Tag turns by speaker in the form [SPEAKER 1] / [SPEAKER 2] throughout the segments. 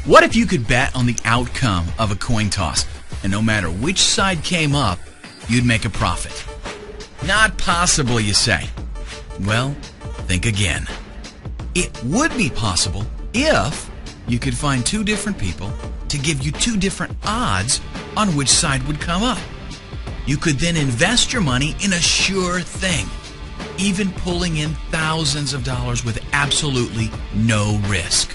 [SPEAKER 1] What if you could bet on the outcome of a coin toss, and no matter which side came up, you'd make a profit? Not possible, you say. Well, think again. It would be possible if you could find two different people to give you two different odds on which side would come up. You could then invest your money in a sure thing, even pulling in thousands of dollars with absolutely no risk.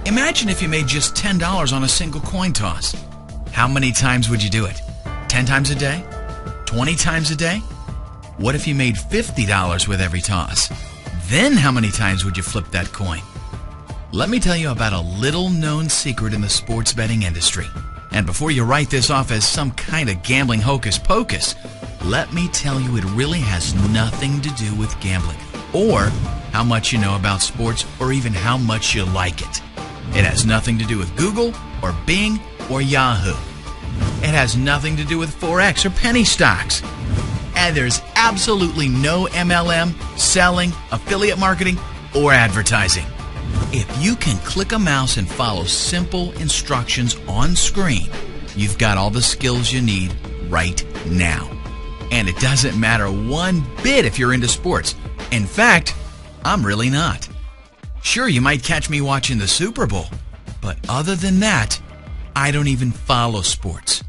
[SPEAKER 1] Imagine if you made just $10 on a single coin toss. How many times would you do it? 10 times a day? 20 times a day? What if you made $50 with every toss? Then how many times would you flip that coin? Let me tell you about a little-known secret in the sports betting industry. And before you write this off as some kind of gambling hocus pocus, let me tell you it really has nothing to do with gambling, or how much you know about sports, or even how much you like it. It has nothing to do with Google, or Bing, or Yahoo. It has nothing to do with Forex or penny stocks. And there's absolutely no MLM, selling, affiliate marketing, or advertising. If you can click a mouse and follow simple instructions on screen, you've got all the skills you need right now. And it doesn't matter one bit if you're into sports. In fact, I'm really not. Sure, you might catch me watching the Super Bowl, but other than that, I don't even follow sports.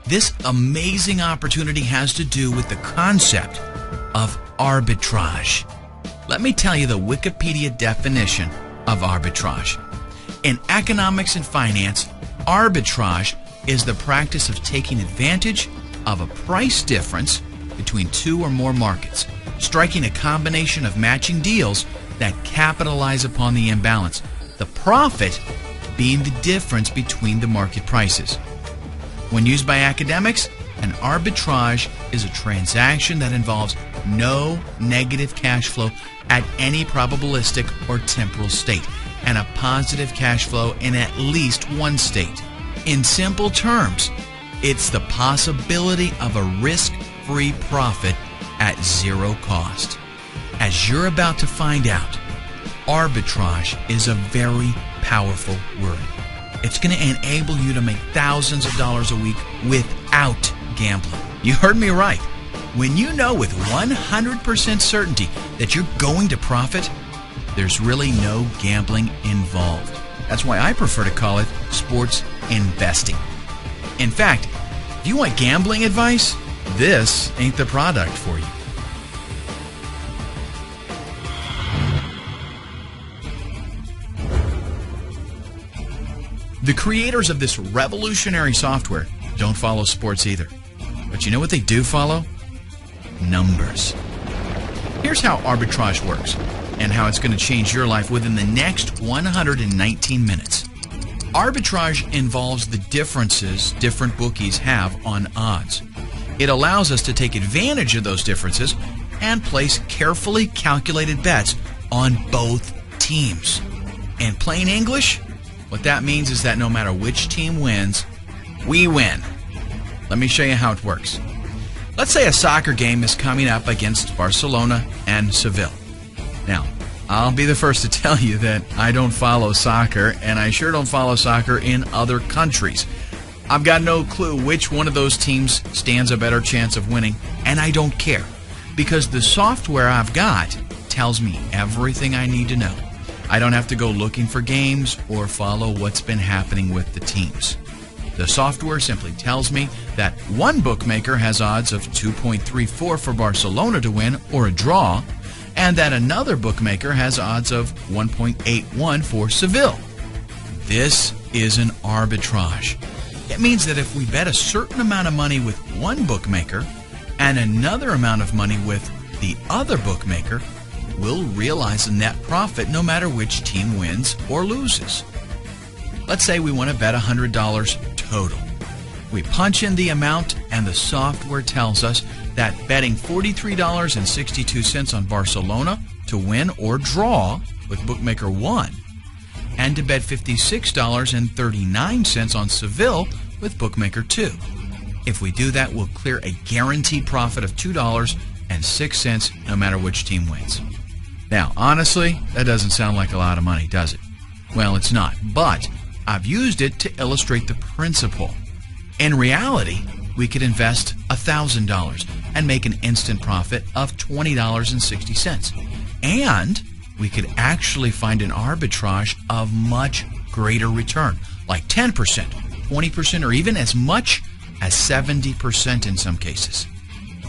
[SPEAKER 1] This amazing opportunity has to do with the concept of arbitrage. Let me tell you the Wikipedia definition of arbitrage. In economics and finance, arbitrage is the practice of taking advantage of a price difference between two or more markets, striking a combination of matching deals that capitalize upon the imbalance, the profit being the difference between the market prices. When used by academics, an arbitrage is a transaction that involves no negative cash flow at any probabilistic or temporal state, and a positive cash flow in at least one state. In simple terms, it's the possibility of a risk-free profit at zero cost. As you're about to find out, arbitrage is a very powerful word. It's going to enable you to make thousands of dollars a week without gambling. You heard me right. When you know with 100% certainty that you're going to profit, there's really no gambling involved. That's why I prefer to call it sports investing. In fact, if you want gambling advice, this ain't the product for you. The creators of this revolutionary software don't follow sports either. But you know what they do follow? Numbers. Here's how arbitrage works and how it's going to change your life within the next 119 minutes. Arbitrage involves the differences different bookies have on odds. It allows us to take advantage of those differences and place carefully calculated bets on both teams. In plain English, what that means is that no matter which team wins, we win. Let me show you how it works. Let's say a soccer game is coming up against Barcelona and Seville. Now, I'll be the first to tell you that I don't follow soccer, and I sure don't follow soccer in other countries. I've got no clue which one of those teams stands a better chance of winning, and I don't care, because the software I've got tells me everything I need to know. I don't have to go looking for games or follow what's been happening with the teams. The software simply tells me that one bookmaker has odds of 2.34 for Barcelona to win or a draw, and that another bookmaker has odds of 1.81 for Seville. This is an arbitrage. It means that if we bet a certain amount of money with one bookmaker and another amount of money with the other bookmaker, we'll realize a net profit no matter which team wins or loses. Let's say we want to bet $100 total. We punch in the amount and the software tells us that betting $43.62 on Barcelona to win or draw with bookmaker 1 and to bet $56.39 on Seville with bookmaker 2. If we do that, we'll clear a guaranteed profit of $2.06 no matter which team wins. Now, honestly, that doesn't sound like a lot of money, does it? Well, it's not, but I've used it to illustrate the principle. In reality, we could invest $1,000 and make an instant profit of $20.60. And we could actually find an arbitrage of much greater return, like 10%, 20%, or even as much as 70% in some cases.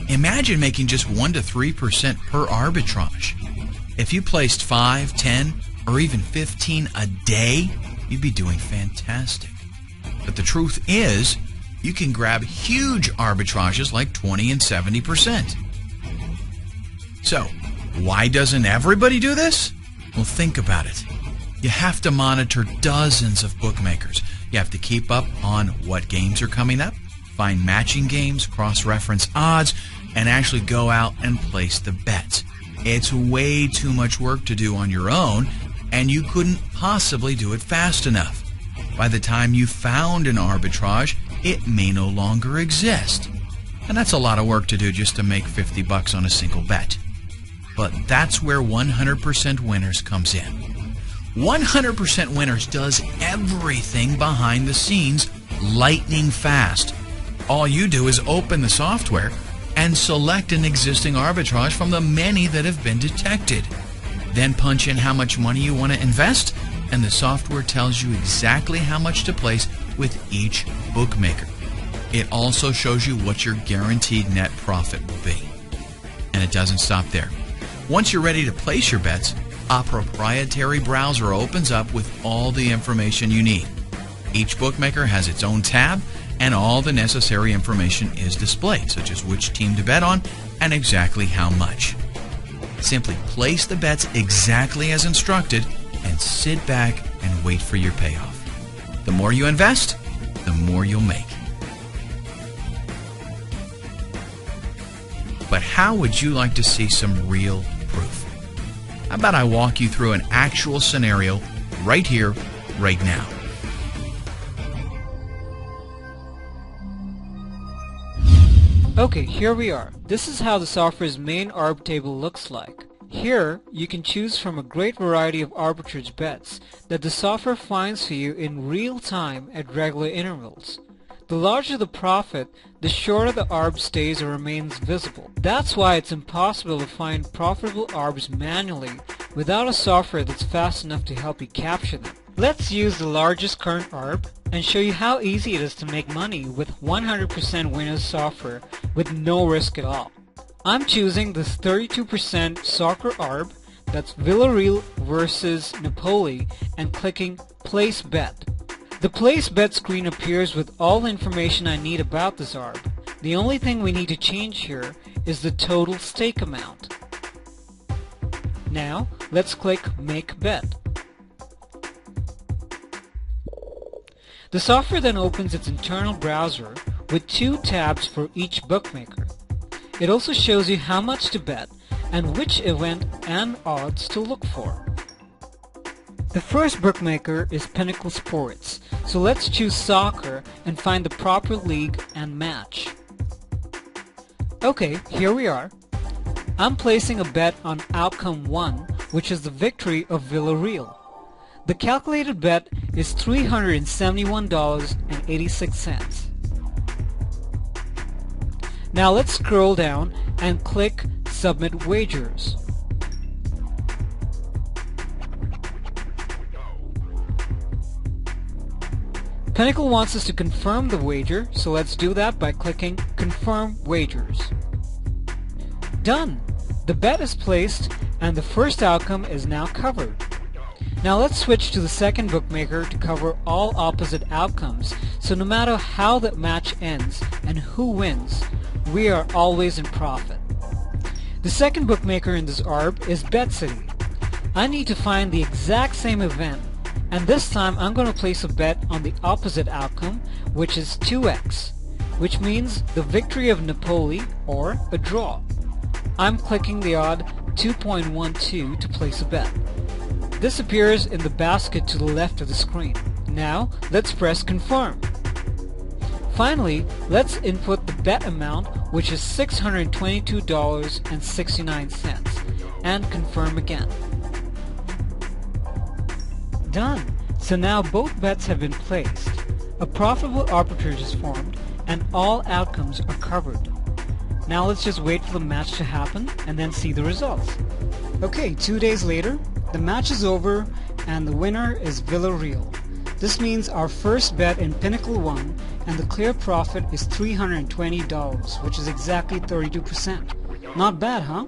[SPEAKER 1] Imagine making just 1 to 3% per arbitrage. If you placed 5, 10, or even 15 a day, you'd be doing fantastic. But the truth is, you can grab huge arbitrages like 20 and 70%. So, why doesn't everybody do this? Well, think about it. You have to monitor dozens of bookmakers. You have to keep up on what games are coming up, find matching games, cross-reference odds, and actually go out and place the bets. It's way too much work to do on your own, and you couldn't possibly do it fast enough. By the time you found an arbitrage, it may no longer exist. And that's a lot of work to do just to make $50 on a single bet. But that's where 100% Winners comes in. 100% Winners does everything behind the scenes lightning fast. All you do is open the software and select an existing arbitrage from the many that have been detected. Then punch in how much money you want to invest, and the software tells you exactly how much to place with each bookmaker. It also shows you what your guaranteed net profit will be. And it doesn't stop there. Once you're ready to place your bets, a proprietary browser opens up with all the information you need. Each bookmaker has its own tab, and all the necessary information is displayed, such as which team to bet on and exactly how much. Simply place the bets exactly as instructed and sit back and wait for your payoff. The more you invest, the more you'll make. But how would you like to see some real proof? How about I walk you through an actual scenario right here, right now?
[SPEAKER 2] Okay, here we are. This is how the software's main arb table looks like. Here, you can choose from a great variety of arbitrage bets that the software finds for you in real time at regular intervals. The larger the profit, the shorter the arb stays or remains visible. That's why it's impossible to find profitable arbs manually without a software that's fast enough to help you capture them. Let's use the largest current arb and show you how easy it is to make money with 100% Winners software with no risk at all. I'm choosing this 32% soccer arb, that's Villarreal versus Napoli, and clicking Place Bet. The Place Bet screen appears with all the information I need about this arb. The only thing we need to change here is the total stake amount. Now, let's click Make Bet. The software then opens its internal browser with 2 tabs for each bookmaker. It also shows you how much to bet and which event and odds to look for. The first bookmaker is Pinnacle Sports, so let's choose soccer and find the proper league and match. Okay, here we are. I'm placing a bet on outcome 1, which is the victory of Villarreal. The calculated bet is $371.86. Now let's scroll down and click Submit Wagers. Pinnacle wants us to confirm the wager, so let's do that by clicking Confirm Wagers. Done! The bet is placed and the first outcome is now covered. Now let's switch to the second bookmaker to cover all opposite outcomes, so no matter how the match ends and who wins, we are always in profit. The second bookmaker in this arb is BetCity. I need to find the exact same event, and this time I'm going to place a bet on the opposite outcome, which is 2x, which means the victory of Napoli or a draw. I'm clicking the odd 2.12 to place a bet. This appears in the basket to the left of the screen. Now, let's press Confirm. Finally, let's input the bet amount, which is $622.69, and confirm again. Done! So now both bets have been placed, a profitable arbitrage is formed, and all outcomes are covered. Now let's just wait for the match to happen and then see the results. Okay, 2 days later, the match is over and the winner is Villarreal. This means our first bet in Pinnacle won, and the clear profit is $320, which is exactly 32%. Not bad, huh?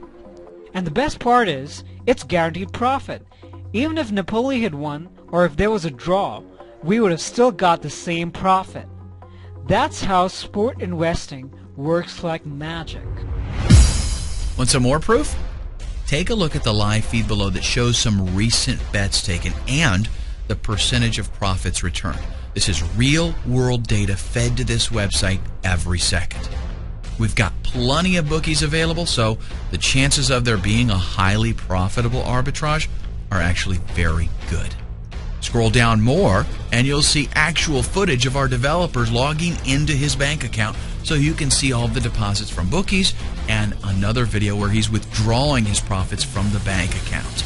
[SPEAKER 2] And the best part is, it's guaranteed profit. Even if Napoli had won, or if there was a draw, we would have still got the same profit. That's how sport investing works like magic.
[SPEAKER 1] Want some more proof? Take a look at the live feed below that shows some recent bets taken and the percentage of profits returned. This is real-world data fed to this website every second. We've got plenty of bookies available, so the chances of there being a highly profitable arbitrage are actually very good. Scroll down more and you'll see actual footage of our developers logging into his bank account so you can see all of the deposits from bookies and another video where he's withdrawing his profits from the bank account.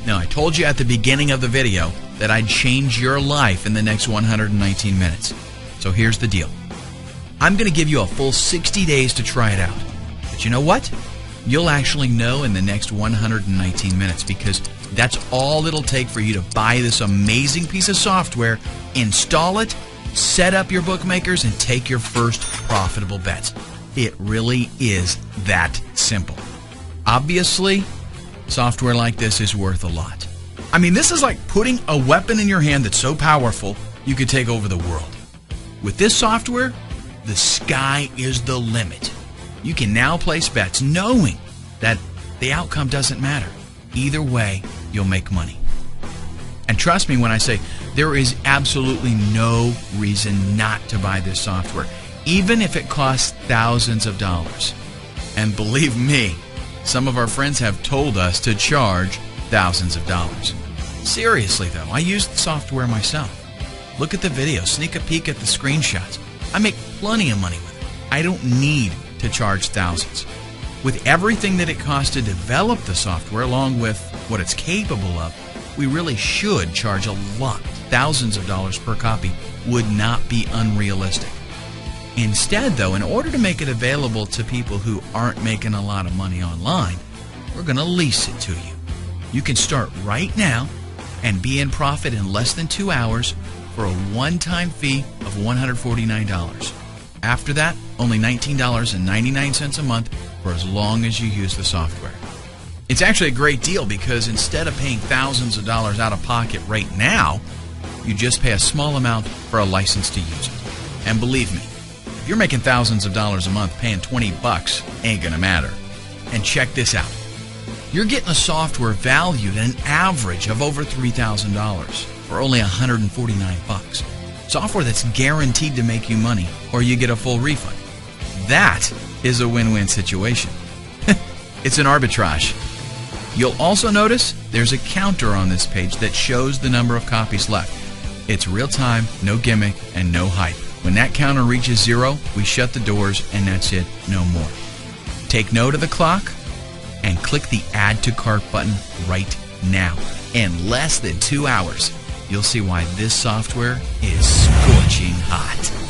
[SPEAKER 1] Now, I told you at the beginning of the video that I'd change your life in the next 119 minutes. So here's the deal. I'm going to give you a full 60 days to try it out. But you know what? You'll actually know in the next 119 minutes because that's all it'll take for you to buy this amazing piece of software, install it, set up your bookmakers, and take your first profitable bets. It really is that simple. Obviously, software like this is worth a lot. I mean, this is like putting a weapon in your hand that's so powerful you could take over the world. With this software, the sky is the limit. You can now place bets knowing that the outcome doesn't matter. Either way, you'll make money. And trust me when I say there is absolutely no reason not to buy this software, even if it costs thousands of dollars. And believe me, some of our friends have told us to charge thousands of dollars. Seriously though, I use the software myself. Look at the video, sneak a peek at the screenshots. I make plenty of money with it. I don't need to charge thousands. With everything that it costs to develop the software, along with what it's capable of, we really should charge a lot. Thousands of dollars per copy would not be unrealistic. Instead, though, in order to make it available to people who aren't making a lot of money online, we're going to lease it to you. You can start right now and be in profit in less than 2 hours for a one-time fee of $149. After that, only $19.99 a month for as long as you use the software. It's actually a great deal because instead of paying thousands of dollars out of pocket right now, you just pay a small amount for a license to use it. And believe me, if you're making thousands of dollars a month, paying $20 ain't gonna matter. And check this out. You're getting a software valued at an average of over $3,000 for only $149. Software that's guaranteed to make you money or you get a full refund. That is a win-win situation. It's an arbitrage. You'll also notice there's a counter on this page that shows the number of copies left. It's real time, no gimmick, and no hype. When that counter reaches 0, we shut the doors and that's it, no more. Take note of the clock and click the Add to Cart button right now. In less than 2 hours, you'll see why this software is scorching hot.